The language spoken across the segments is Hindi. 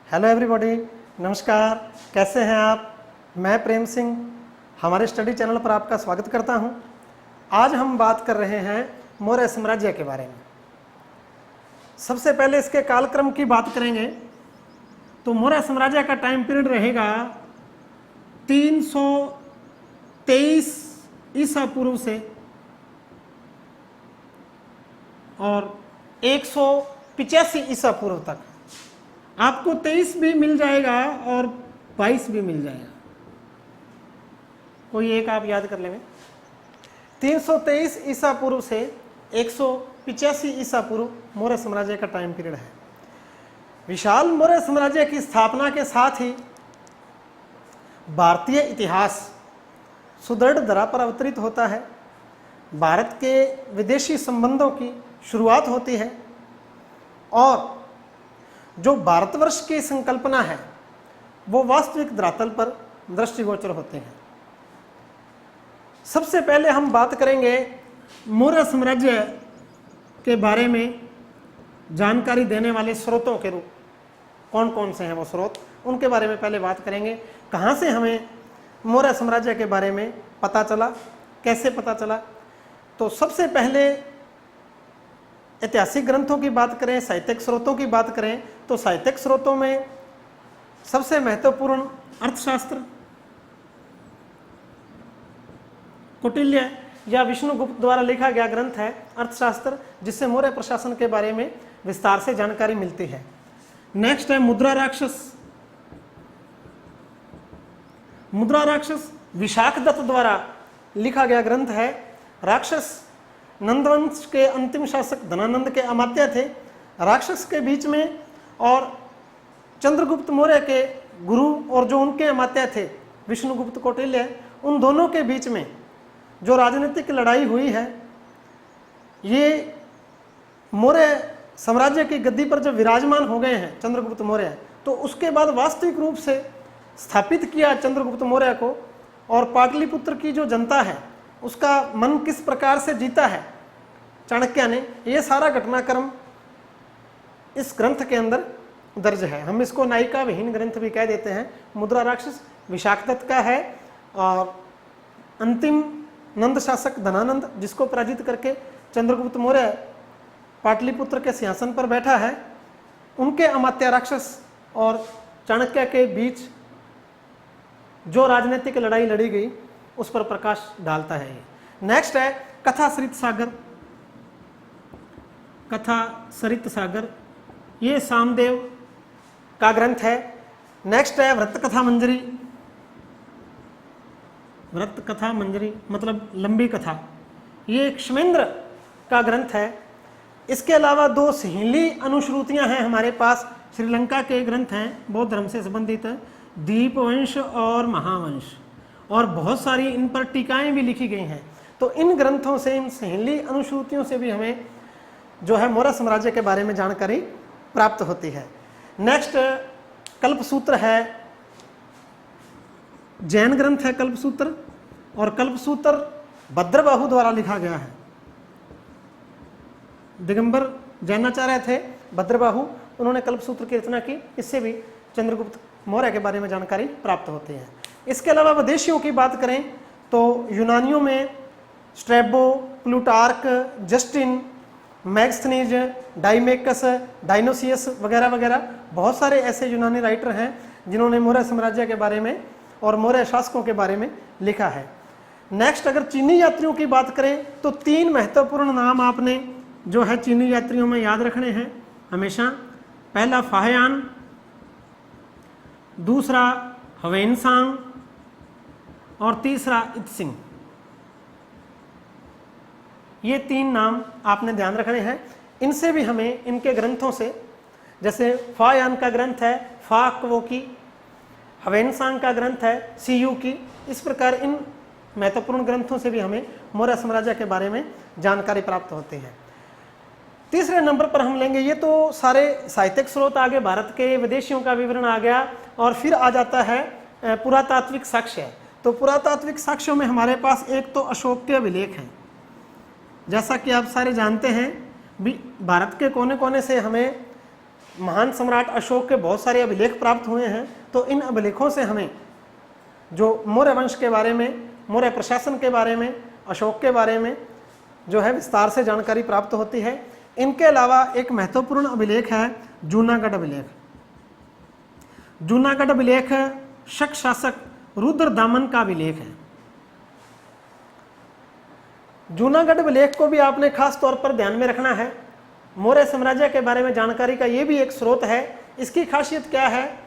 हेलो एवरीबॉडी, नमस्कार। कैसे हैं आप? मैं प्रेम सिंह हमारे स्टडी चैनल पर आपका स्वागत करता हूं। आज हम बात कर रहे हैं मौर्य साम्राज्य के बारे में। सबसे पहले इसके कालक्रम की बात करेंगे तो मौर्य साम्राज्य का टाइम पीरियड रहेगा 323 ईसा पूर्व से और 185 ईसा पूर्व तक। आपको 23 भी मिल जाएगा और 22 भी मिल जाएगा, कोई एक आप याद कर लेंगे। 323 ईसा पूर्व से 185 ईसा पूर्व मौर्य साम्राज्य का टाइम पीरियड है। विशाल मौर्य साम्राज्य की स्थापना के साथ ही भारतीय इतिहास सुदृढ़ धरा पर अवतरित होता है। भारत के विदेशी संबंधों की शुरुआत होती है और जो भारतवर्ष की संकल्पना है वो वास्तविक धरातल पर दृष्टिगोचर होते हैं। सबसे पहले हम बात करेंगे मौर्य साम्राज्य के बारे में जानकारी देने वाले स्रोतों के रूप कौन कौन से हैं वो स्रोत, उनके बारे में पहले बात करेंगे। कहाँ से हमें मौर्य साम्राज्य के बारे में पता चला, कैसे पता चला। तो सबसे पहले ऐतिहासिक ग्रंथों की बात करें, साहित्यिक स्रोतों की बात करें तो साहित्यिक स्रोतों में सबसे महत्वपूर्ण अर्थशास्त्र, कौटिल्य या विष्णुगुप्त द्वारा लिखा गया ग्रंथ है अर्थशास्त्र, जिससे मौर्य प्रशासन के बारे में विस्तार से जानकारी मिलती है। नेक्स्ट है मुद्रा राक्षस। मुद्रा राक्षस विशाखदत्त द्वारा लिखा गया ग्रंथ है। राक्षस नंदवंश के अंतिम शासक धनानंद के अमात्य थे। राक्षस के बीच में और चंद्रगुप्त मौर्य के गुरु और जो उनके अमात्य थे विष्णुगुप्त कौटिल्य, उन दोनों के बीच में जो राजनीतिक लड़ाई हुई है, ये मौर्य साम्राज्य की गद्दी पर जब विराजमान हो गए हैं चंद्रगुप्त मौर्य, तो उसके बाद वास्तविक रूप से स्थापित किया चंद्रगुप्त मौर्य को। और पाटलिपुत्र की जो जनता है उसका मन किस प्रकार से जीता है चाणक्य ने, ये सारा घटनाक्रम इस ग्रंथ के अंदर दर्ज है। हम इसको नायिका विहीन ग्रंथ भी कह देते हैं। मुद्रा राक्षस विशाखदत्त का है और अंतिम नंद शासक धनानंद, जिसको पराजित करके चंद्रगुप्त मौर्य पाटलिपुत्र के सिंहासन पर बैठा है, उनके अमात्य राक्षस और चाणक्य के बीच जो राजनीतिक लड़ाई लड़ी गई उस पर प्रकाश डालता है ये। नेक्स्ट है कथा सरित सागर। कथा सरित सागर ये सामदेव का ग्रंथ है। नेक्स्ट है व्रत कथा मंजरी। व्रत कथा मंजरी मतलब लंबी कथा, ये क्षेमेंद्र का ग्रंथ है। इसके अलावा दो सहेली अनुश्रुतियां हैं हमारे पास, श्रीलंका के ग्रंथ हैं बौद्ध धर्म से संबंधित, दीपवंश और महावंश, और बहुत सारी इन पर टीकाएं भी लिखी गई हैं। तो इन ग्रंथों से, इन सहेली अनुश्रुतियों से भी हमें जो है मौर्य साम्राज्य के बारे में जानकारी प्राप्त होती है। नेक्स्ट कल्पसूत्र है, जैन ग्रंथ है कल्पसूत्र, और कल्पसूत्र भद्रबाहु द्वारा लिखा गया है। दिगंबर जैनाचार्य थे भद्रबाहु, उन्होंने कल्पसूत्र की रचना की। इससे भी चंद्रगुप्त मौर्य के बारे में जानकारी प्राप्त होती है। इसके अलावा विदेशियों की बात करें तो यूनानियों में Strabo, Plutarch, Justin, Megasthenes, Deimachus, Dionysius वगैरह वगैरह बहुत सारे ऐसे यूनानी राइटर हैं जिन्होंने मौर्य साम्राज्य के बारे में और मौर्य शासकों के बारे में लिखा है। नेक्स्ट अगर चीनी यात्रियों की बात करें तो तीन महत्वपूर्ण नाम आपने जो है चीनी यात्रियों में याद रखने हैं हमेशा। पहला फाहयान, दूसरा हवेनसांग और तीसरा इत्सिंग। ये तीन नाम आपने ध्यान रखने हैं। इनसे भी हमें इनके ग्रंथों से, जैसे फाहयान का ग्रंथ है फाक्वो की, हवेनसांग का ग्रंथ है सीयू की, इस प्रकार इन महत्वपूर्ण ग्रंथों से भी हमें मौर्य साम्राज्य के बारे में जानकारी प्राप्त होती है। तीसरे नंबर पर हम लेंगे, ये तो सारे साहित्यिक स्रोत आ गए, भारत के विदेशियों का विवरण आ गया, और फिर आ जाता है पुरातात्विक साक्ष्य। तो पुरातात्विक साक्ष्यों में हमारे पास एक तो अशोक के अभिलेख हैं। जैसा कि आप सारे जानते हैं, भारत के कोने कोने से हमें महान सम्राट अशोक के बहुत सारे अभिलेख प्राप्त हुए हैं। तो इन अभिलेखों से हमें जो मौर्य वंश के बारे में, मौर्य प्रशासन के बारे में, अशोक के बारे में जो है विस्तार से जानकारी प्राप्त होती है। इनके अलावा एक महत्वपूर्ण अभिलेख है जूनागढ़ अभिलेख। जूनागढ़ अभिलेख शक शासक रुद्रदामन का अभिलेख है। जूनागढ़ अभिलेख को भी आपने खास तौर पर ध्यान में रखना है। मौर्य साम्राज्य के बारे में जानकारी का ये भी एक स्रोत है। इसकी खासियत क्या है?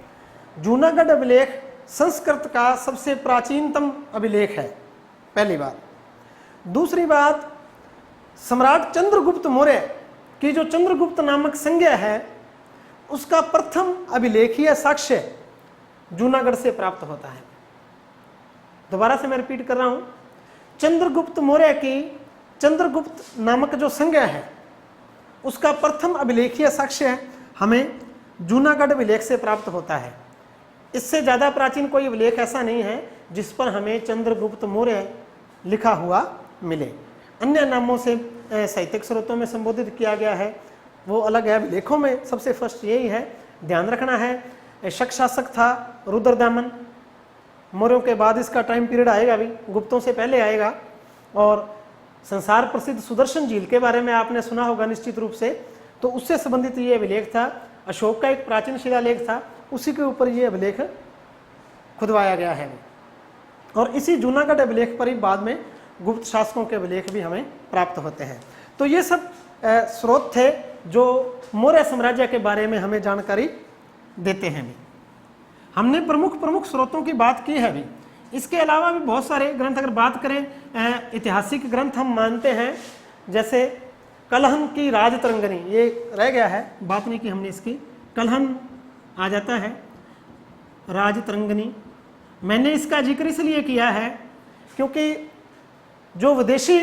जूनागढ़ अभिलेख संस्कृत का सबसे प्राचीनतम अभिलेख है, पहली बात। दूसरी बात, सम्राट चंद्रगुप्त मौर्य की जो चंद्रगुप्त नामक संज्ञा है, उसका प्रथम अभिलेखीय साक्ष्य जूनागढ़ से प्राप्त होता है। दोबारा से मैं रिपीट कर रहा हूं, चंद्रगुप्त मौर्य की चंद्रगुप्त नामक जो संज्ञा है, उसका प्रथम अभिलेखीय साक्ष्य हमें जूनागढ़ अभिलेख से प्राप्त होता है। इससे ज़्यादा प्राचीन कोई अभिलेख ऐसा नहीं है जिस पर हमें चंद्रगुप्त मौर्य लिखा हुआ मिले। अन्य नामों से साहित्यिक स्रोतों में संबोधित किया गया है, वो अलग है। अभिलेखों में सबसे फर्स्ट यही है, ध्यान रखना है। शक शासक था रुद्रदामन, मौर्यों के बाद इसका टाइम पीरियड आएगा भी, गुप्तों से पहले आएगा। और संसार प्रसिद्ध सुदर्शन झील के बारे में आपने सुना होगा निश्चित रूप से, तो उससे संबंधित ये अभिलेख था। अशोक का एक प्राचीन शिलालेख था, उसी के ऊपर ये अभिलेख खुदवाया गया है। और इसी जूनागढ़ अभिलेख पर ही बाद में गुप्त शासकों के अभिलेख भी हमें प्राप्त होते हैं। तो ये सब स्रोत थे जो मौर्य साम्राज्य के बारे में हमें जानकारी देते हैं। भी हमने प्रमुख स्रोतों की बात की है। भी इसके अलावा भी बहुत सारे ग्रंथ, अगर बात करें ऐतिहासिक ग्रंथ हम मानते हैं, जैसे कलहन की राजतरंगिणी, ये रह गया है, बात नहीं की हमने इसकी। कलहन आ जाता है, राजतरंगिणी। मैंने इसका जिक्र इसलिए किया है क्योंकि जो विदेशी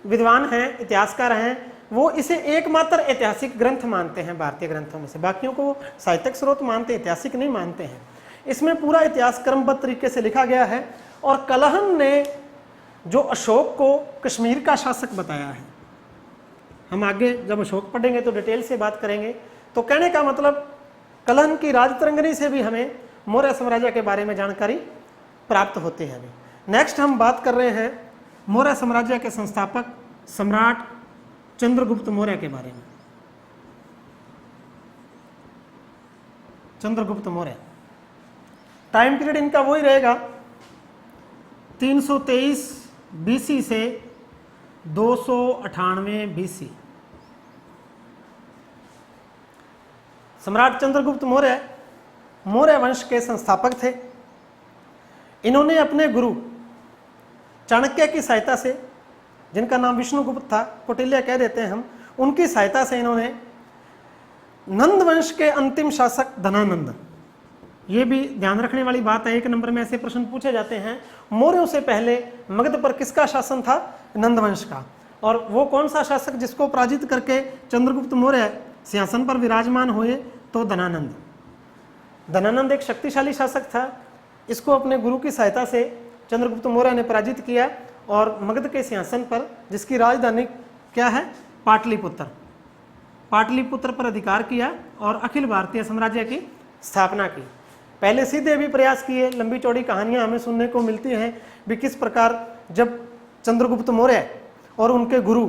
विद्वान हैं, इतिहासकार हैं, वो इसे एकमात्र ऐतिहासिक ग्रंथ मानते हैं भारतीय ग्रंथों में से। बाकियों को साहित्यिक स्रोत मानते हैं, ऐतिहासिक नहीं मानते हैं। इसमें पूरा इतिहास क्रमबद्ध तरीके से लिखा गया है। और कलहन ने जो अशोक को कश्मीर का शासक बताया है, हम आगे जब अशोक पढ़ेंगे तो डिटेल से बात करेंगे। तो कहने का मतलब कलहन की राजतरंगिणी से भी हमें मौर्य साम्राज्य के बारे में जानकारी प्राप्त होती है। नेक्स्ट हम बात कर रहे हैं मौर्य साम्राज्य के संस्थापक सम्राट चंद्रगुप्त मौर्य के बारे में। चंद्रगुप्त मौर्य, टाइम पीरियड इनका वही रहेगा 323 बीसी से 298 बीसी। सम्राट चंद्रगुप्त मौर्य मौर्य वंश के संस्थापक थे। इन्होंने अपने गुरु चाणक्य की सहायता से, जिनका नाम विष्णुगुप्त था, कौटिल्य कह देते हैं हम, उनकी सहायता से इन्होंने नंद वंश के अंतिम शासक धनानंद, ये भी ध्यान रखने वाली बात है, एक नंबर में ऐसे प्रश्न पूछे जाते हैं, मौर्यों से पहले मगध पर किसका शासन था? नंद वंश का। और वो कौन सा शासक जिसको पराजित करके चंद्रगुप्त मौर्य सिंहासन पर विराजमान हुए? तो धनानंद। धनानंद एक शक्तिशाली शासक था। इसको अपने गुरु की सहायता से चंद्रगुप्त मौर्य ने पराजित किया और मगध के सिंहासन पर, जिसकी राजधानी क्या है? पाटलिपुत्र, पाटलिपुत्र पर अधिकार किया और अखिल भारतीय साम्राज्य की स्थापना की। पहले सीधे भी प्रयास किए, लंबी चौड़ी कहानियां हमें सुनने को मिलती हैं भी किस प्रकार जब चंद्रगुप्त मौर्य और उनके गुरु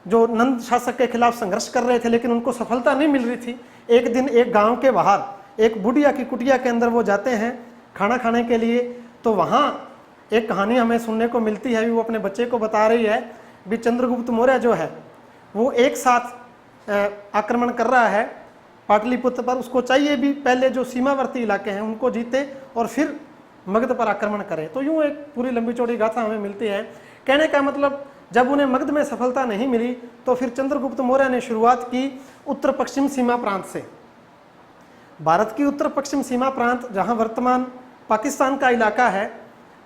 जो नंद शासक के खिलाफ संघर्ष कर रहे थे, लेकिन उनको सफलता नहीं मिल रही थी। एक दिन एक गांव के बाहर एक बुढ़िया की कुटिया के अंदर वो जाते हैं खाना खाने के लिए, तो वहाँ एक कहानी हमें सुनने को मिलती है। वो अपने बच्चे को बता रही है भी चंद्रगुप्त मौर्य जो है वो एक साथ आक्रमण कर रहा है पाटलिपुत्र पर। उसको चाहिए भी पहले जो सीमावर्ती इलाके हैं उनको जीते और फिर मगध पर आक्रमण करे। तो यूँ एक पूरी लंबी चौड़ी गाथा हमें मिलती है। कहने का मतलब जब उन्हें मगध में सफलता नहीं मिली तो फिर चंद्रगुप्त मौर्य ने शुरुआत की उत्तर पश्चिम सीमा प्रांत से। भारत की उत्तर पश्चिम सीमा प्रांत, जहाँ वर्तमान पाकिस्तान का इलाका है,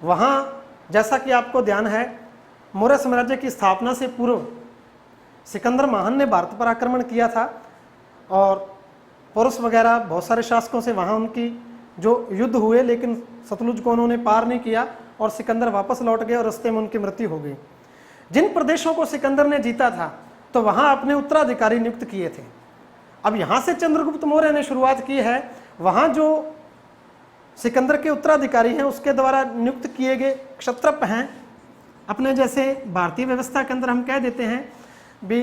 वहाँ जैसा कि आपको ध्यान है मौर्य साम्राज्य की स्थापना से पूर्व सिकंदर महान ने भारत पर आक्रमण किया था और पोरस वगैरह बहुत सारे शासकों से वहाँ उनकी जो युद्ध हुए, लेकिन सतलुज को उन्होंने पार नहीं किया और सिकंदर वापस लौट गए और रास्ते में उनकी मृत्यु हो गई। जिन प्रदेशों को सिकंदर ने जीता था तो वहाँ अपने उत्तराधिकारी नियुक्त किए थे अब यहाँ से चंद्रगुप्त मौर्य ने शुरुआत की है, वहाँ जो सिकंदर के उत्तराधिकारी हैं उसके द्वारा नियुक्त किए गए क्षत्रप हैं, अपने जैसे भारतीय व्यवस्था के अंदर हम कह देते हैं भी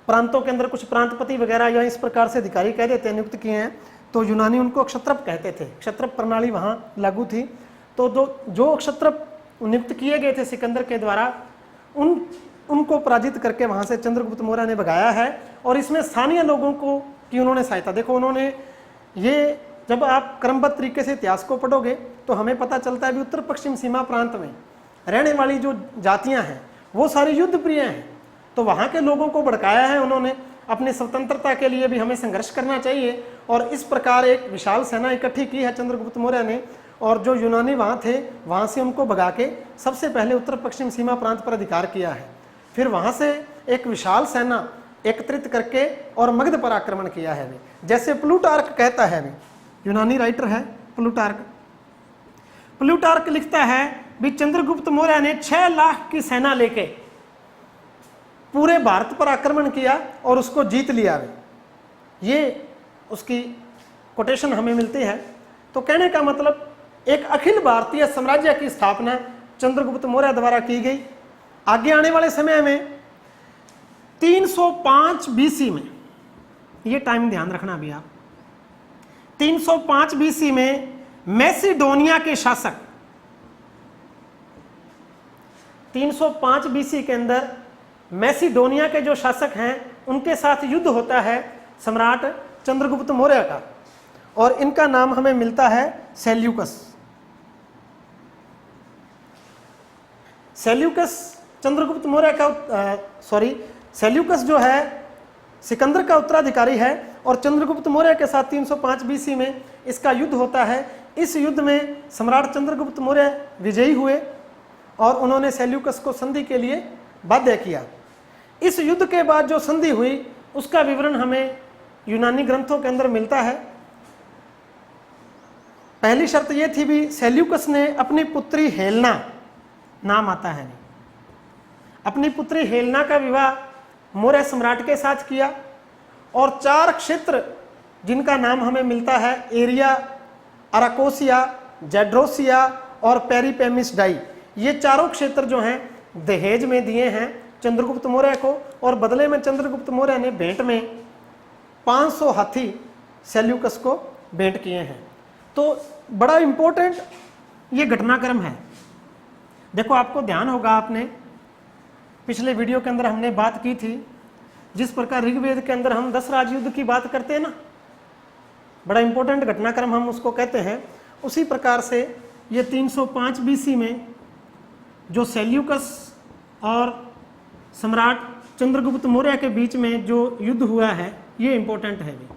प्रांतों के अंदर कुछ प्रांतपति वगैरह या इस प्रकार से अधिकारी कह देते हैं नियुक्त किए हैं, तो यूनानी उनको क्षत्रप कहते थे। क्षत्रप प्रणाली वहाँ लागू थी। तो जो क्षत्रप नियुक्त किए गए थे सिकंदर के द्वारा, उनको पराजित करके वहाँ से चंद्रगुप्त मौर्य ने भगाया है। और इसमें स्थानीय लोगों को की उन्होंने सहायता, देखो उन्होंने ये, जब आप क्रमबद्ध तरीके से इतिहास को पढ़ोगे तो हमें पता चलता है कि उत्तर पश्चिम सीमा प्रांत में रहने वाली जो जातियां हैं वो सारी युद्ध प्रिय हैं। तो वहाँ के लोगों को भड़काया है उन्होंने, अपनी स्वतंत्रता के लिए भी हमें संघर्ष करना चाहिए, और इस प्रकार एक विशाल सेना इकट्ठी की है चंद्रगुप्त मौर्य ने। और जो यूनानी वहाँ थे वहाँ से उनको भगा के सबसे पहले उत्तर पश्चिम सीमा प्रांत पर अधिकार किया है। फिर वहाँ से एक विशाल सेना एकत्रित करके और मगध पर आक्रमण किया है। जैसे प्लूटार्क कहता है, यूनानी राइटर है प्लूटार्क लिखता है भी चंद्रगुप्त मौर्य ने 6 लाख की सेना लेके पूरे भारत पर आक्रमण किया और उसको जीत लिया। ये उसकी कोटेशन हमें मिलती है। तो कहने का मतलब एक अखिल भारतीय साम्राज्य की स्थापना चंद्रगुप्त मौर्य द्वारा की गई। आगे आने वाले समय में 305 बीसी में, ये टाइम ध्यान रखना भी आप, 305 बीसी में मैसिडोनिया के शासक, 305 बीसी के अंदर मैसिडोनिया के जो शासक हैं उनके साथ युद्ध होता है सम्राट चंद्रगुप्त मौर्य का, और इनका नाम हमें मिलता है सेल्यूकस। सेल्यूकस चंद्रगुप्त मौर्य का सेल्यूकस जो है सिकंदर का उत्तराधिकारी है, और चंद्रगुप्त मौर्य के साथ 305 बीसी में इसका युद्ध होता है। इस युद्ध में सम्राट चंद्रगुप्त मौर्य विजयी हुए और उन्होंने सेल्यूकस को संधि के लिए बाध्य किया। इस युद्ध के बाद जो संधि हुई उसका विवरण हमें यूनानी ग्रंथों के अंदर मिलता है। पहली शर्त यह थी भी सेल्यूकस ने अपनी पुत्री हेलेना, नाम आता है, अपनी पुत्री हेलेना का विवाह मौर्य सम्राट के साथ किया, और 4 क्षेत्र जिनका नाम हमें मिलता है एरिया, अराकोसिया, जेड्रोसिया और पेरिपेमिसडाई, ये चारों क्षेत्र जो हैं दहेज में दिए हैं चंद्रगुप्त मौर्य को, और बदले में चंद्रगुप्त मौर्य ने भेंट में 500 हाथी सेल्यूकस को भेंट किए हैं। तो बड़ा इंपॉर्टेंट ये घटनाक्रम है। देखो आपको ध्यान होगा, आपने पिछले वीडियो के अंदर हमने बात की थी, जिस प्रकार ऋग्वेद के अंदर हम 10 राजयुद्ध की बात करते हैं ना, बड़ा इंपॉर्टेंट घटनाक्रम हम उसको कहते हैं। उसी प्रकार से ये 305 बीसी में जो सेल्यूकस और सम्राट चंद्रगुप्त मौर्य के बीच में जो युद्ध हुआ है ये इंपॉर्टेंट है भी।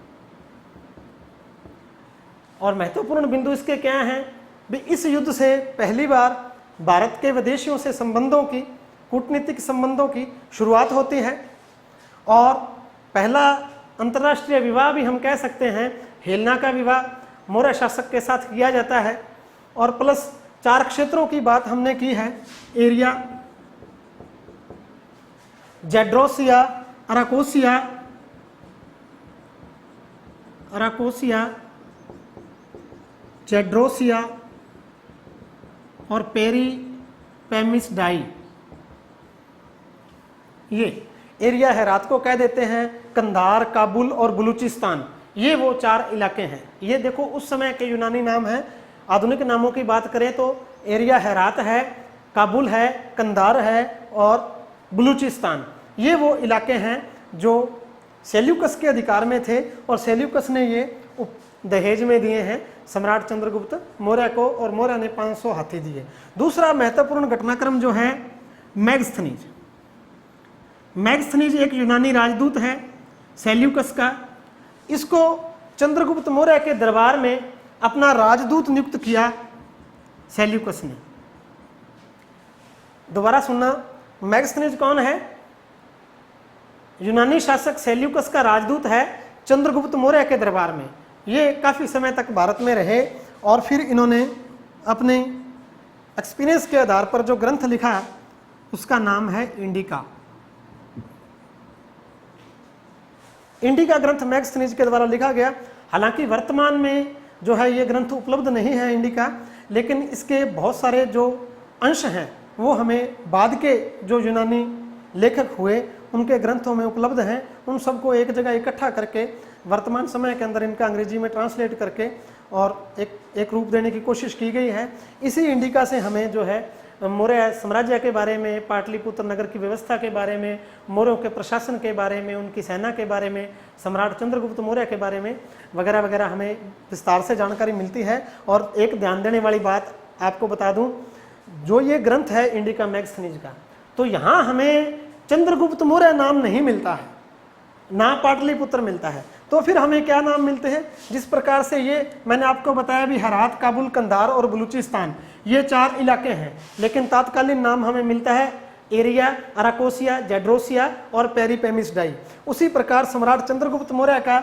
और महत्वपूर्ण बिंदु इसके क्या हैं भी, इस युद्ध से पहली बार भारत के विदेशियों से संबंधों की, कूटनीतिक संबंधों की शुरुआत होती है, और पहला अंतर्राष्ट्रीय विवाह भी हम कह सकते हैं, हेलेना का विवाह मौर्य शासक के साथ किया जाता है। और प्लस 4 क्षेत्रों की बात हमने की है, एरिया, जेड्रोसिया, जेड्रोसिया और पेरिपेमिसडाई। ये एरिया है, रात को कह देते हैं कंधार, काबुल और बलूचिस्तान, ये वो 4 इलाके हैं। ये देखो उस समय के यूनानी नाम हैं। आधुनिक नामों की बात करें तो एरिया हेरात है, काबुल है, कंधार है और बलूचिस्तान, ये वो इलाके हैं जो सेल्यूकस के अधिकार में थे, और सेल्यूकस ने ये दहेज में दिए हैं सम्राट चंद्रगुप्त मौर्य को, और मौर्य ने 500 हाथी दिए। दूसरा महत्वपूर्ण घटनाक्रम जो है मैगस्थनीज। मैगस्थनीज एक यूनानी राजदूत है सेल्यूकस का। इसको चंद्रगुप्त मौर्य के दरबार में अपना राजदूत नियुक्त किया सेल्यूकस ने। दोबारा सुनना, मैगस्थनीज कौन है? यूनानी शासक सेल्यूकस का राजदूत है चंद्रगुप्त मौर्य के दरबार में। ये काफ़ी समय तक भारत में रहे, और फिर इन्होंने अपने एक्सपीरियंस के आधार पर जो ग्रंथ लिखा उसका नाम है इंडिका। इंडिका ग्रंथ मैगस्थनीज के द्वारा लिखा गया। हालांकि वर्तमान में जो है ये ग्रंथ उपलब्ध नहीं है इंडिका, लेकिन इसके बहुत सारे जो अंश हैं वो हमें बाद के जो यूनानी लेखक हुए उनके ग्रंथों में उपलब्ध हैं। उन सबको एक जगह इकट्ठा करके वर्तमान समय के अंदर इनका अंग्रेजी में ट्रांसलेट करके और एक रूप देने की कोशिश की गई है। इसी इंडिका से हमें जो है मौर्य साम्राज्य के बारे में, पाटलिपुत्र नगर की व्यवस्था के बारे में, मौर्यों के प्रशासन के बारे में, उनकी सेना के बारे में, सम्राट चंद्रगुप्त मौर्य के बारे में वगैरह वगैरह हमें विस्तार से जानकारी मिलती है। और एक ध्यान देने वाली बात आपको बता दूं, जो ये ग्रंथ है इंडिका मैगस्थनीज का, तो यहाँ हमें चंद्रगुप्त मौर्य नाम नहीं मिलता है, ना पाटलिपुत्र मिलता है। तो फिर हमें क्या नाम मिलते हैं? जिस प्रकार से ये मैंने आपको बताया भी, हरात, काबुल, कंधार और बलूचिस्तान ये 4 इलाके हैं, लेकिन तात्कालीन नाम हमें मिलता है एरिया, अराकोसिया, जेड्रोसिया और पेरिपेमिसडाई। उसी प्रकार सम्राट चंद्रगुप्त मौर्य का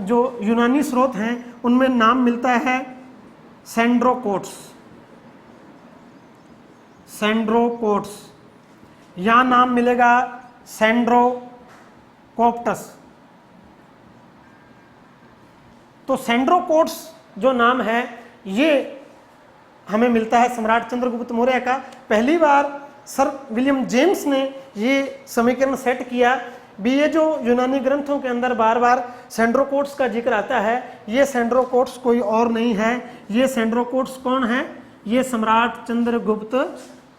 जो यूनानी स्रोत हैं उनमें नाम मिलता है सेंड्रोकोट्स, सेंड्रोकोट्स, यहाँ नाम मिलेगा सेंड्रोकोप्टस। तो सेंड्रोकोट्स जो नाम है ये हमें मिलता है सम्राट चंद्रगुप्त मौर्य का। पहली बार सर विलियम जेम्स ने ये समीकरण सेट किया भी, ये जो यूनानी ग्रंथों के अंदर बार बार सेंड्रोकोट्स का जिक्र आता है, ये सेंड्रोकोट्स कोई और नहीं है, ये सेंड्रोकोट्स कौन है? ये सम्राट चंद्रगुप्त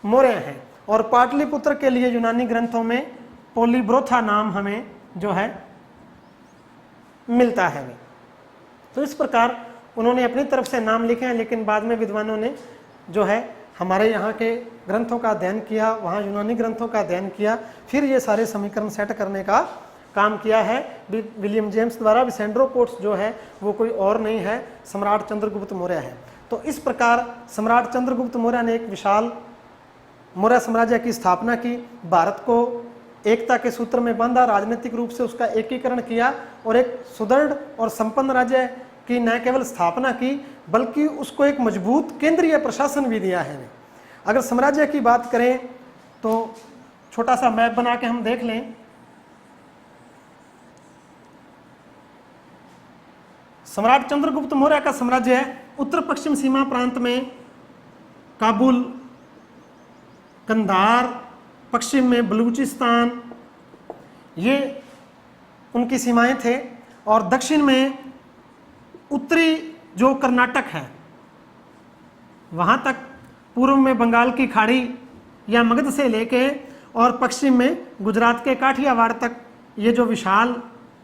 मौर्य है। और पाटलिपुत्र के लिए यूनानी ग्रंथों में पोलीब्रोथा नाम हमें जो है मिलता है। तो इस प्रकार उन्होंने अपनी तरफ से नाम लिखे हैं, लेकिन बाद में विद्वानों ने जो है हमारे यहाँ के ग्रंथों का अध्ययन किया, वहाँ यूनानी ग्रंथों का अध्ययन किया, फिर ये सारे समीकरण सेट करने का काम किया है विलियम जेम्स द्वारा। भी सेंड्रोकोट्स जो है वो कोई और नहीं है, सम्राट चंद्रगुप्त मौर्य है। तो इस प्रकार सम्राट चंद्रगुप्त मौर्य ने एक विशाल मौर्य साम्राज्य की स्थापना की, भारत को एकता के सूत्र में बांधा, राजनीतिक रूप से उसका एकीकरण किया और एक सुदृढ़ और संपन्न राज्य की न केवल स्थापना की बल्कि उसको एक मजबूत केंद्रीय प्रशासन भी दिया है। अगर साम्राज्य की बात करें तो छोटा सा मैप बना के हम देख लें। सम्राट चंद्रगुप्त मौर्य का साम्राज्य उत्तर पश्चिम सीमा प्रांत में काबुल, कंधार, पश्चिम में बलूचिस्तान, ये उनकी सीमाएं थे। और दक्षिण में उत्तरी जो कर्नाटक है वहाँ तक, पूर्व में बंगाल की खाड़ी या मगध से लेके और पश्चिम में गुजरात के काठियावाड़ तक ये जो विशाल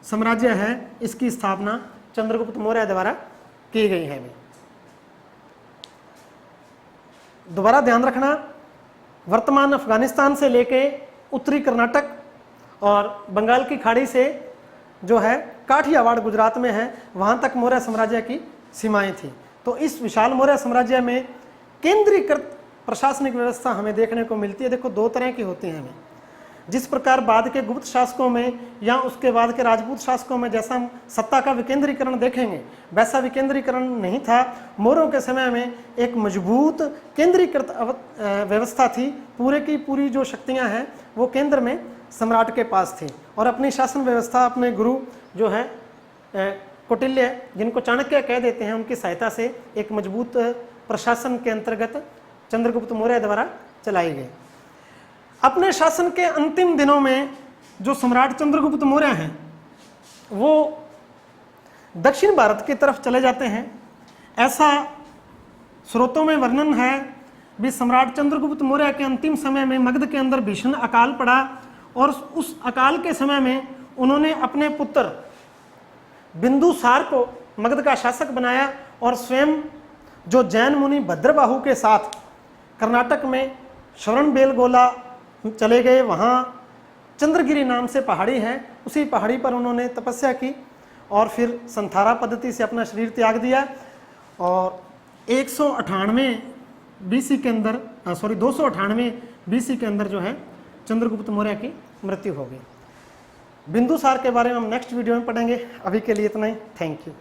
साम्राज्य है इसकी स्थापना चंद्रगुप्त मौर्य द्वारा की गई है। दोबारा ध्यान रखना, वर्तमान अफगानिस्तान से लेके उत्तरी कर्नाटक और बंगाल की खाड़ी से जो है काठियावाड़ गुजरात में है, वहाँ तक मौर्य साम्राज्य की सीमाएं थी। तो इस विशाल मौर्य साम्राज्य में केंद्रीकृत प्रशासनिक व्यवस्था हमें देखने को मिलती है। देखो 2 तरह की होती है हमें, जिस प्रकार बाद के गुप्त शासकों में या उसके बाद के राजपूत शासकों में जैसा हम सत्ता का विकेंद्रीकरण देखेंगे वैसा विकेंद्रीकरण नहीं था। मौर्यों के समय में एक मजबूत केंद्रीकृत व्यवस्था थी, पूरे की पूरी जो शक्तियां हैं वो केंद्र में सम्राट के पास थी और अपनी शासन व्यवस्था अपने गुरु जो है कौटिल्य, जिनको चाणक्य कह देते हैं, उनकी सहायता से एक मजबूत प्रशासन के अंतर्गत चंद्रगुप्त मौर्य द्वारा चलाई गई। अपने शासन के अंतिम दिनों में जो सम्राट चंद्रगुप्त मौर्य हैं वो दक्षिण भारत की तरफ चले जाते हैं। ऐसा स्रोतों में वर्णन है भी, सम्राट चंद्रगुप्त मौर्य के अंतिम समय में मगध के अंदर भीषण अकाल पड़ा और उस अकाल के समय में उन्होंने अपने पुत्र बिंदुसार को मगध का शासक बनाया और स्वयं जो जैन मुनि भद्रबाहु के साथ कर्नाटक में श्रवणबेलगोला चले गए। वहाँ चंद्रगिरी नाम से पहाड़ी है, उसी पहाड़ी पर उन्होंने तपस्या की और फिर संथारा पद्धति से अपना शरीर त्याग दिया और 198 बीसी के अंदर 298 बीसी के अंदर जो है चंद्रगुप्त मौर्य की मृत्यु हो गई। बिंदुसार के बारे में हम नेक्स्ट वीडियो में पढ़ेंगे। अभी के लिए इतना ही। Thank you.